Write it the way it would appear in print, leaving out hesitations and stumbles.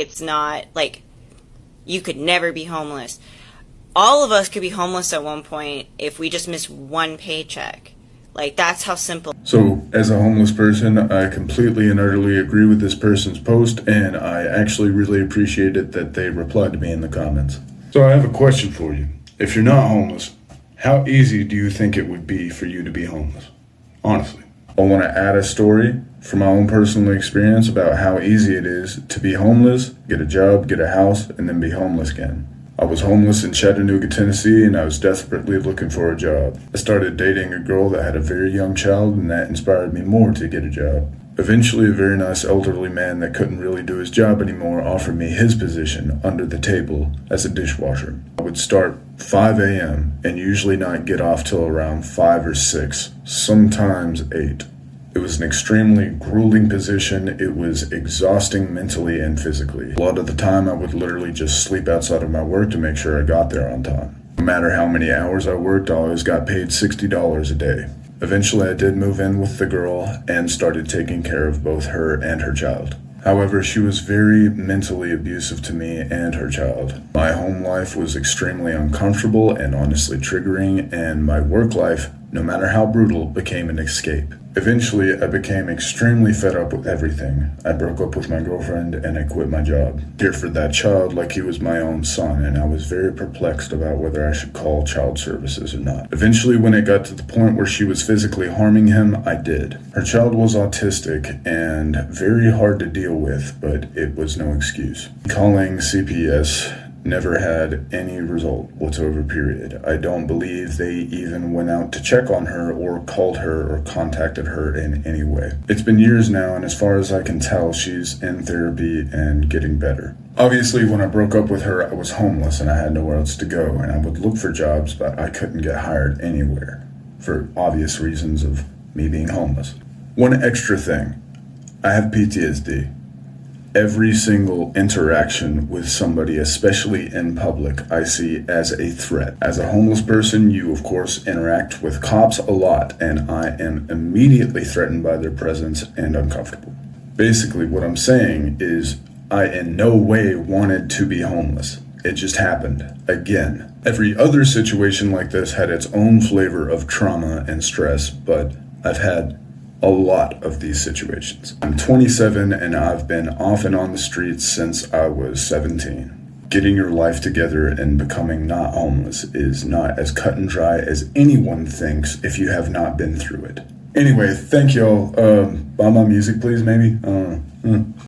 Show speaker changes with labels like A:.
A: It's not like you could never be homeless. All of us could be homeless at one point if we just miss one paycheck. Like, that's how simple.
B: So, as a homeless person, I completely and utterly agree with this person's post, and I actually really appreciated that they replied to me in the comments. So I have a question for you. If you're not homeless, how easy do you think it would be for you to be homeless? Honestly. I want to add a story from my own personal experience about how easy it is to be homeless, get a job, get a house, and then be homeless again. I was homeless in Chattanooga, Tennessee, and I was desperately looking for a job. I started dating a girl that had a very young child, and that inspired me more to get a job. Eventually, a very nice elderly man that couldn't really do his job anymore offered me his position under the table as a dishwasher. I would start 5 a.m. and usually not get off till around 5 or 6, sometimes 8. It was an extremely grueling position. It was exhausting mentally and physically. A lot of the time I would literally just sleep outside of my work to make sure I got there on time. No matter how many hours I worked, I always got paid $60 a day. Eventually I did move in with the girl and started taking care of both her and her child. However, she was very mentally abusive to me and her child. My home life was extremely uncomfortable and honestly triggering, and my work life, no matter how brutal, became an escape. Eventually, I became extremely fed up with everything. I broke up with my girlfriend and I quit my job. Cared for that child like he was my own son, and I was very perplexed about whether I should call child services or not. Eventually, when it got to the point where she was physically harming him, I did. Her child was autistic and very hard to deal with, but it was no excuse. Calling CPS never had any result whatsoever, period. I don't believe they even went out to check on her or called her or contacted her in any way. It's been years now, and as far as I can tell, she's in therapy and getting better. Obviously, when I broke up with her, I was homeless and I had nowhere else to go, and I would look for jobs, but I couldn't get hired anywhere for obvious reasons of me being homeless. One extra thing, I have PTSD. Every single interaction with somebody, especially in public, I see as a threat. As a homeless person, you of course interact with cops a lot, and I am immediately threatened by their presence and uncomfortable. Basically, what I'm saying is I in no way wanted to be homeless. It just happened again. Every other situation like this had its own flavor of trauma and stress, but I've had a lot of these situations. I'm 27 and I've been off and on the streets since I was 17. Getting your life together and becoming not homeless is not as cut and dry as anyone thinks if you have not been through it. Anyway, thank y'all. Buy my music, please, maybe?